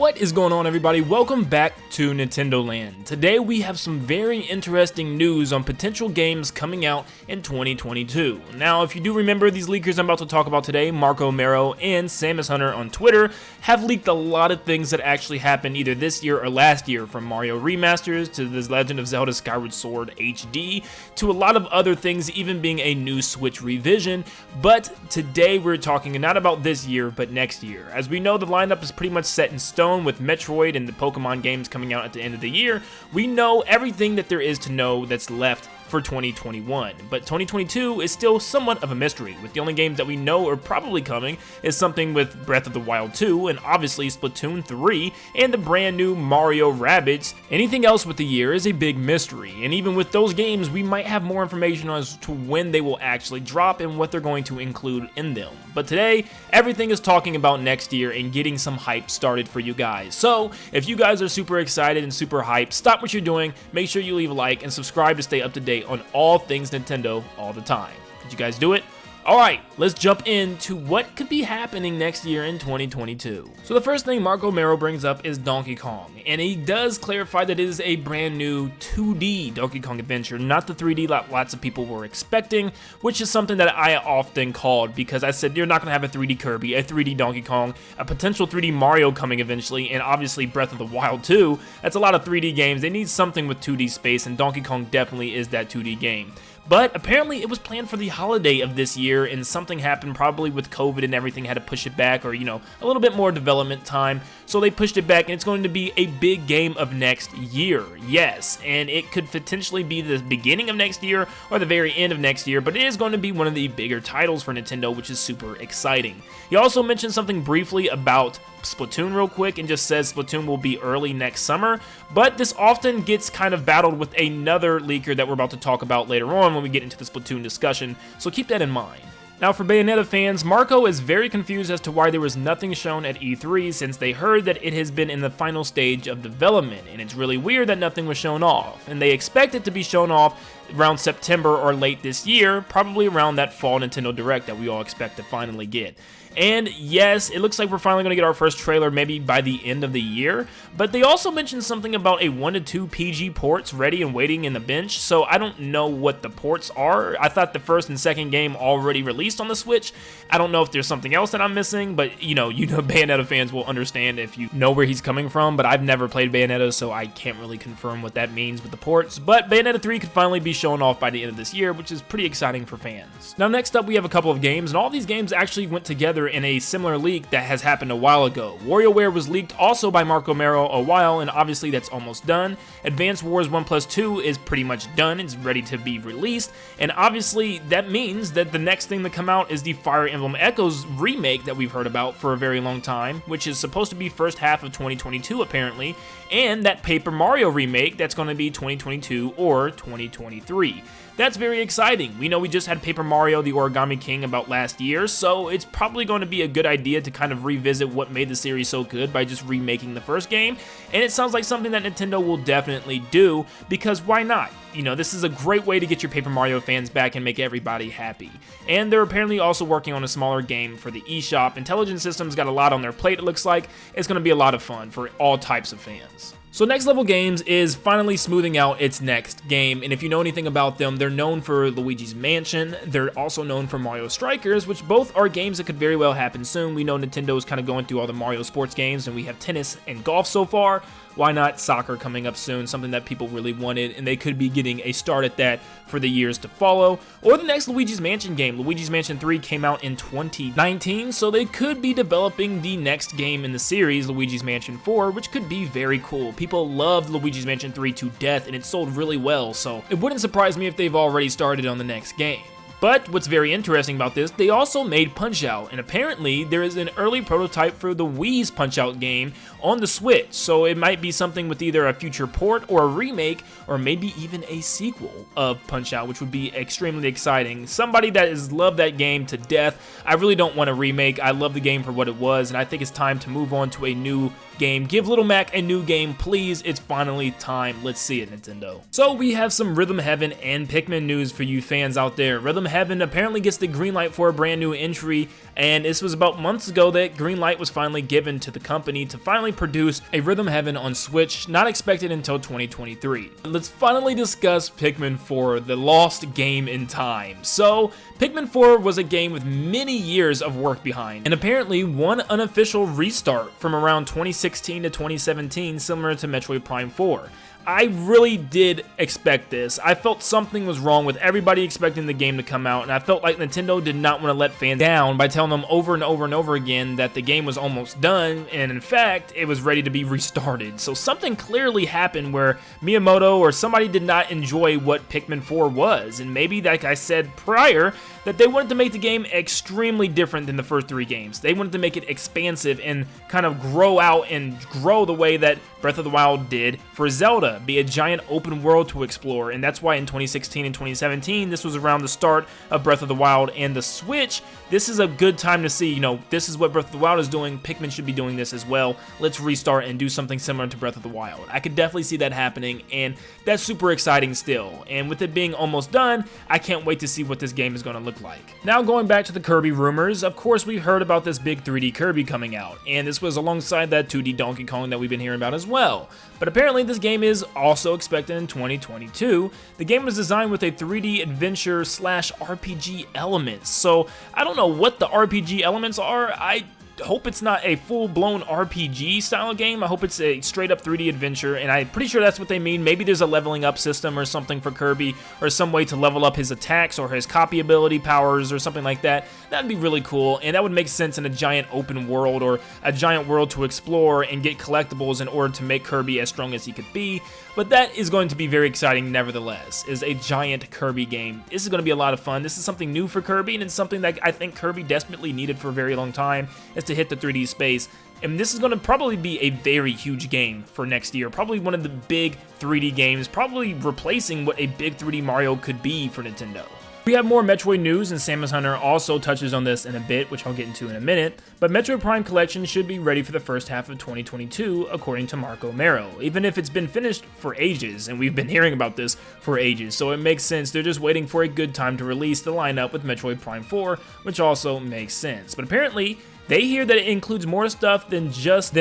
What is going on, everybody? Welcome back to Nintendo Land. Today we have some very interesting news on potential games coming out in 2022. Now, if you do remember, these leakers I'm about to talk about today, MarkoMaro and Samus Hunter on Twitter, have leaked a lot of things that actually happened either this year or last year, from Mario remasters to The Legend of Zelda Skyward Sword HD to a lot of other things, even being a new Switch revision. But today we're talking not about this year, but next year. As we know, the lineup is pretty much set in stone with Metroid and the Pokmon games coming out at the end of the year. We know everything that there is to know that's left for 2021, but 2022 is still somewhat of a mystery, with the only games that we know are probably coming is something with Breath of the Wild 2 and obviously Splatoon 3 and the brand new Mario Rabbids. Anything else with the year is a big mystery, and even with those games we might have more information as to when they will actually drop and what they're going to include in them. But today everything is talking about next year and getting some hype started for you guys. So if you guys are super excited and super hyped, stop what you're doing, make sure you leave a like and subscribe to stay up to date on all things Nintendo all the time. Did you guys do it? Alright, let's jump into what could be happening next year in 2022. So the first thing MarkoMaro brings up is Donkey Kong, and he does clarify that it is a brand new 2D Donkey Kong adventure, not the 3D that lots of people were expecting, which is something that I often called, because I said you're not going to have a 3D Kirby, a 3D Donkey Kong, a potential 3D Mario coming eventually, and obviously Breath of the Wild 2. That's a lot of 3D games. They need something with 2D space, and Donkey Kong definitely is that 2D game. But apparently it was planned for the holiday of this year, and something happened probably with COVID and everything, had to push it back, or a little bit more development time. So they pushed it back, and it's going to be a big game of next year. Yes, and it could potentially be the beginning of next year or the very end of next year, but it is going to be one of the bigger titles for Nintendo, which is super exciting. He also mentioned something briefly about Splatoon real quick and just says Splatoon will be early next summer, but this often gets kind of battled with another leaker that we're about to talk about later on when we get into the Splatoon discussion, so keep that in mind. Now, for Bayonetta fans, Marco is very confused as to why there was nothing shown at E3, since they heard that it has been in the final stage of development, and it's really weird that nothing was shown off, and they expect it to be shown off around September or late this year, probably around that fall Nintendo Direct that we all expect to finally get. And yes, it looks like we're finally going to get our first trailer maybe by the end of the year, but they also mentioned something about a 1 to 2 PG ports ready and waiting in the bench, so I don't know what the ports are. I thought the first and second game already released on the Switch. I don't know if there's something else that I'm missing, but you know Bayonetta fans will understand if you know where he's coming from, but I've never played Bayonetta, so I can't really confirm what that means with the ports. But Bayonetta 3 could finally be shown off by the end of this year, which is pretty exciting for fans. Now next up we have a couple of games, and all these games actually went together in a similar leak that has happened a while ago. WarioWare was leaked also by MarkoMaro a while, and obviously that's almost done. Advance Wars 1+2 is pretty much done, it's ready to be released, and obviously that means that the next thing to come out is the Fire Emblem Echoes remake that we've heard about for a very long time, which is supposed to be first half of 2022 apparently, and that Paper Mario remake that's going to be 2022 or 2023. That's very exciting. We know we just had Paper Mario the Origami King about last year, so it's probably going to be a good idea to kind of revisit what made the series so good by just remaking the first game, and it sounds like something that Nintendo will definitely do, because why not? This is a great way to get your Paper Mario fans back and make everybody happy. And they're apparently also working on a smaller game for the eShop. Intelligent Systems got a lot on their plate, it looks like. It's going to be a lot of fun for all types of fans. So Next Level Games is finally smoothing out its next game, and if you know anything about them, they're known for Luigi's Mansion, they're also known for Mario Strikers, which both are games that could very well happen soon. We know Nintendo is kind of going through all the Mario sports games, and we have tennis and golf so far. Why not soccer coming up soon, something that people really wanted, and they could be getting a start at that for the years to follow. Or the next Luigi's Mansion game. Luigi's Mansion 3 came out in 2019, so they could be developing the next game in the series, Luigi's Mansion 4, which could be very cool. People loved Luigi's Mansion 3 to death, and it sold really well, so it wouldn't surprise me if they've already started on the next game. But what's very interesting about this, they also made Punch-Out!, and apparently there is an early prototype for the Wii's Punch-Out! Game on the Switch, so it might be something with either a future port or a remake, or maybe even a sequel of Punch-Out!, which would be extremely exciting. Somebody that has loved that game to death, I really don't want a remake. I love the game for what it was, and I think it's time to move on to a new game. Give Little Mac a new game, please. It's finally time. Let's see it, Nintendo. So we have some Rhythm Heaven and Pikmin news for you fans out there. Rhythm Heaven apparently gets the green light for a brand new entry, and this was about months ago that green light was finally given to the company to finally produce a Rhythm Heaven on Switch, not expected until 2023. Let's finally discuss Pikmin 4, the lost game in time. So, Pikmin 4 was a game with many years of work behind, and apparently one unofficial restart from around 2016 to 2017, similar to Metroid Prime 4. I really did expect this. I felt something was wrong with everybody expecting the game to come out, and I felt like Nintendo did not want to let fans down by telling them over and over and over again that the game was almost done, and in fact, it was ready to be restarted. So something clearly happened where Miyamoto or somebody did not enjoy what Pikmin 4 was, and maybe, like I said prior, that they wanted to make the game extremely different than the first 3 games. They wanted to make it expansive and kind of grow out and grow the way that Breath of the Wild did for Zelda, be a giant open world to explore, and that's why in 2016 and 2017, this was around the start of Breath of the Wild and the Switch. This is a good time to see, this is what Breath of the Wild is doing, Pikmin should be doing this as well. Let's restart and do something similar to Breath of the Wild. I could definitely see that happening, and that's super exciting still. And with it being almost done, I can't wait to see what this game is going to look like. Now going back to the Kirby rumors, of course we heard about this big 3D Kirby coming out, and this was alongside that 2D Donkey Kong that we've been hearing about as well. But apparently this game is also expected in 2022. The game was designed with a 3D adventure / RPG elements, so I don't know what the RPG elements are. I hope it's not a full-blown RPG style game. I hope it's a straight-up 3D adventure, and I'm pretty sure that's what they mean. Maybe there's a leveling up system or something for Kirby, or some way to level up his attacks or his copy ability powers or something like that. That'd be really cool, and that would make sense in a giant open world or a giant world to explore and get collectibles in order to make Kirby as strong as he could be. But that is going to be very exciting nevertheless, is a giant Kirby game. This is going to be a lot of fun. This is something new for Kirby, and it's something that I think Kirby desperately needed for a very long time, is to hit the 3D space. And this is going to probably be a very huge game for next year. Probably one of the big 3D games, probably replacing what a big 3D Mario could be for Nintendo. We have more Metroid news, and Samus Hunter also touches on this in a bit, which I'll get into in a minute, but Metroid Prime Collection should be ready for the first half of 2022, according to MarkoMaro, even if it's been finished for ages, and we've been hearing about this for ages, so it makes sense. They're just waiting for a good time to release the lineup with Metroid Prime 4, which also makes sense. But apparently, they hear that it includes more stuff than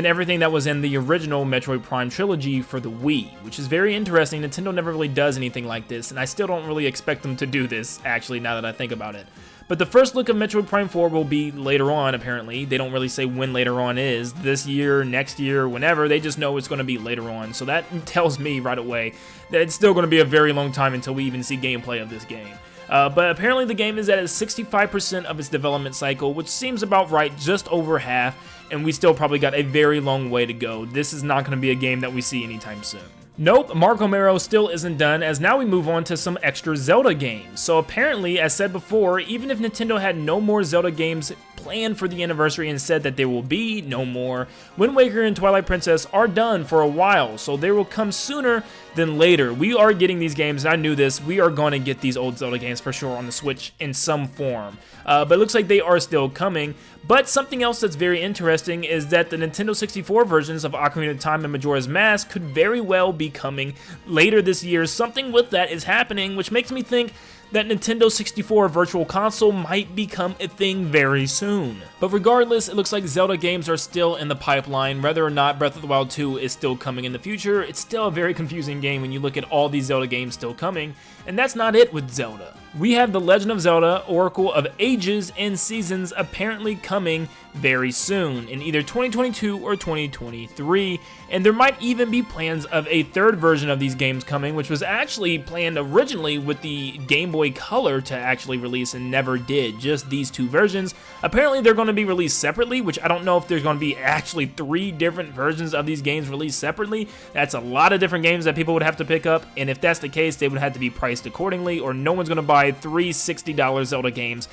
everything that was in the original Metroid Prime trilogy for the Wii, which is very interesting. Nintendo never really does anything like this, and I still don't really expect them to do this, actually, now that I think about it. But the first look of Metroid Prime 4 will be later on, apparently. They don't really say when later on is, this year, next year, whenever. They just know it's going to be later on, so that tells me right away that it's still going to be a very long time until we even see gameplay of this game. But apparently the game is at 65% of its development cycle, which seems about right, just over half, and we still probably got a very long way to go. This is not going to be a game that we see anytime soon. Nope, MarkoMaro still isn't done, as now we move on to some extra Zelda games. So apparently, as said before, even if Nintendo had no more Zelda games planned for the anniversary and said that there will be no more, Wind Waker and Twilight Princess are done for a while, so they will come sooner than later. We are getting these games, and I knew this, we are going to get these old Zelda games for sure on the Switch in some form. But it looks like they are still coming. But something else that's very interesting is that the Nintendo 64 versions of Ocarina of Time and Majora's Mask could very well be coming later this year. Something with that is happening, which makes me think that Nintendo 64 Virtual Console might become a thing very soon. But regardless, it looks like Zelda games are still in the pipeline. Whether or not Breath of the Wild 2 is still coming in the future, it's still a very confusing game when you look at all these Zelda games still coming, and that's not it with Zelda. We have The Legend of Zelda Oracle of Ages and Seasons apparently coming very soon, in either 2022 or 2023, and there might even be plans of a third version of these games coming, which was actually planned originally with the Game Boy Color to actually release and never did, just these two versions. Apparently they're going to be released separately, which I don't know if there's going to be actually 3 different versions of these games released separately. That's a lot of different games that people would have to pick up, and if that's the case, they would have to be priced accordingly, or no one's going to buy 3 $60 Zelda games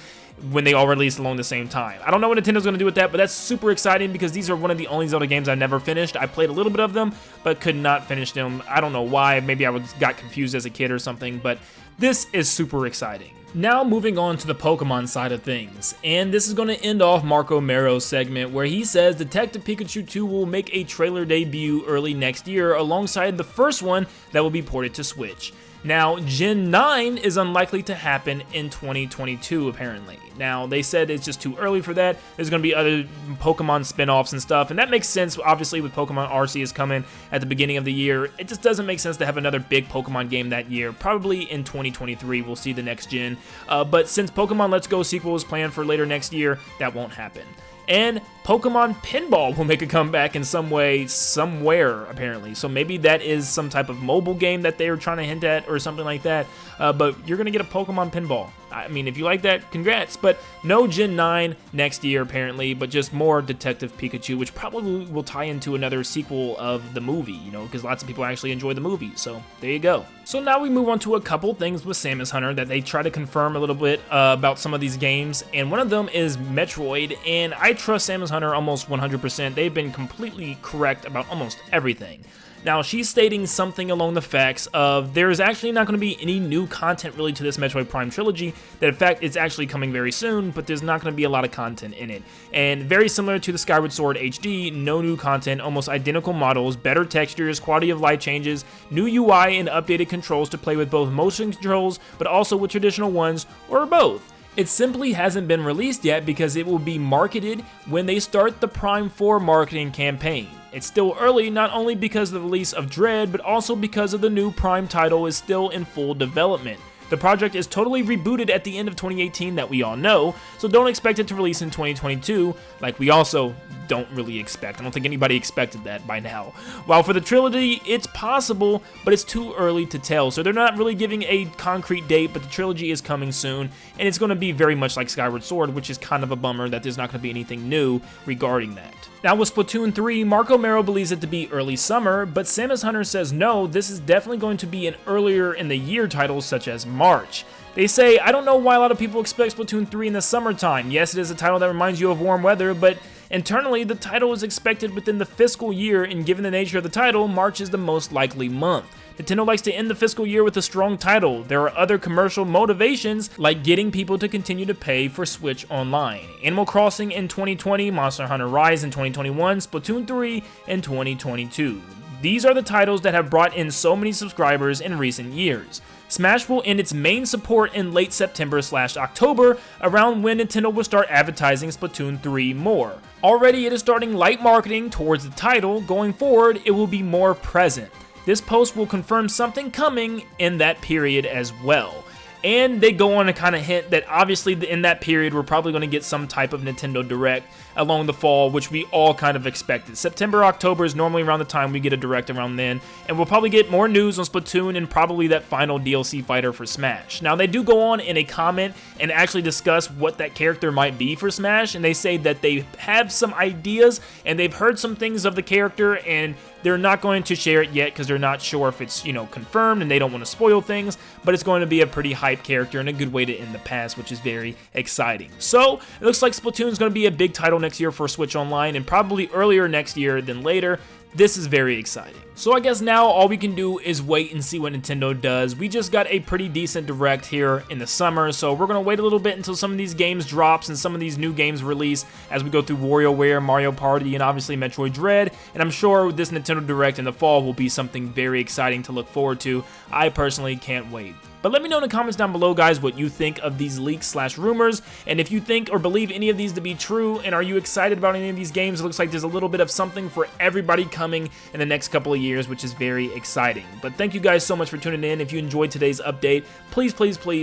when they all release along the same time. I don't know what Nintendo's going to do with that, but that's super exciting because these are one of the only Zelda games I never finished. I played a little bit of them, but could not finish them. I don't know why. Maybe I got confused as a kid or something, but this is super exciting. Now moving on to the Pokemon side of things, and this is going to end off MarkoMaro's segment where he says Detective Pikachu 2 will make a trailer debut early next year alongside the first one that will be ported to Switch. Now, Gen 9 is unlikely to happen in 2022, apparently. Now, they said it's just too early for that. There's going to be other Pokemon spin-offs and stuff, and that makes sense, obviously, with Pokemon Arceus coming at the beginning of the year. It just doesn't make sense to have another big Pokemon game that year. Probably in 2023, we'll see the next gen. But since Pokemon Let's Go sequel is planned for later next year, that won't happen. And Pokemon Pinball will make a comeback in some way, somewhere, apparently. So maybe that is some type of mobile game that they were trying to hint at or something like that. But you're going to get a Pokemon Pinball. I mean, if you like that, congrats. But no Gen 9 next year, apparently, but just more Detective Pikachu, which probably will tie into another sequel of the movie, you know, because lots of people actually enjoy the movie. So there you go. So now we move on to a couple things with Samus Hunter that they try to confirm a little bit about some of these games. And one of them is Metroid. And I trust Samus Hunter almost 100%. They've been completely correct about almost everything. Now, she's stating something along the facts of there is actually not going to be any new content really to this Metroid Prime trilogy, that in fact it's actually coming very soon, but there's not going to be a lot of content in it. And very similar to the Skyward Sword HD, no new content, almost identical models, better textures, quality of life changes, new UI and updated controls to play with both motion controls, but also with traditional ones, or both. It simply hasn't been released yet because it will be marketed when they start the Prime 4 marketing campaign. It's still early, not only because of the release of Dread, but also because of the new Prime title is still in full development. The project is totally rebooted at the end of 2018 that we all know, so don't expect it to release in 2022, like we also don't really expect. I don't think anybody expected that by now. While for the trilogy, it's possible, but it's too early to tell, so they're not really giving a concrete date, but the trilogy is coming soon, and it's going to be very much like Skyward Sword, which is kind of a bummer that there's not going to be anything new regarding that. Now with Splatoon 3, MarkoMaro believes it to be early summer, but Samus Hunter says no, this is definitely going to be an earlier in the year title such as March. They say, I don't know why a lot of people expect Splatoon 3 in the summertime. Yes, it is a title that reminds you of warm weather, but internally the title is expected within the fiscal year, and given the nature of the title, March is the most likely month. Nintendo likes to end the fiscal year with a strong title. There are other commercial motivations, like getting people to continue to pay for Switch Online. Animal Crossing in 2020, Monster Hunter Rise in 2021, Splatoon 3 in 2022. These are the titles that have brought in so many subscribers in recent years. Smash will end its main support in late September/October, around when Nintendo will start advertising Splatoon 3 more. Already it is starting light marketing towards the title. Going forward, it will be more present. This post will confirm something coming in that period as well. And they go on to kind of hint that obviously in that period we're probably going to get some type of Nintendo Direct along the fall, which we all kind of expected. September, October is normally around the time we get a Direct around then, and we'll probably get more news on Splatoon and probably that final DLC fighter for Smash. Now they do go on in a comment and actually discuss what that character might be for Smash, and they say that they have some ideas and they've heard some things of the character, and they're not going to share it yet because they're not sure if it's, confirmed, and they don't want to spoil things, but it's going to be a pretty hype character and a good way to end the past, which is very exciting. So it looks like Splatoon is going to be a big title next year for Switch Online, and probably earlier next year than later. This is very exciting. So I guess now all we can do is wait and see what Nintendo does. We just got a pretty decent Direct here in the summer, so we're going to wait a little bit until some of these games drops and some of these new games release as we go through WarioWare, Mario Party, and obviously Metroid Dread, and I'm sure this Nintendo Direct in the fall will be something very exciting to look forward to. I personally can't wait. But let me know in the comments down below, guys, what you think of these leaks/rumors, and if you think or believe any of these to be true, and are you excited about any of these games? It looks like there's a little bit of something for everybody coming in the next couple of years, which is very exciting. But thank you guys so much for tuning in. If you enjoyed today's update, please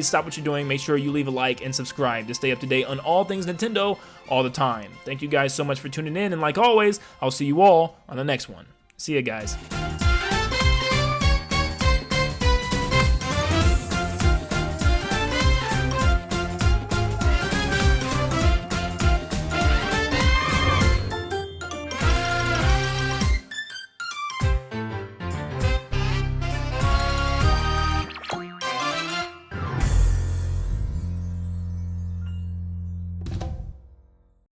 stop what you're doing. Make sure you leave a like and subscribe to stay up to date on all things Nintendo all the time. Thank you guys so much for tuning in, and like always, I'll see you all on the next one. See ya, guys.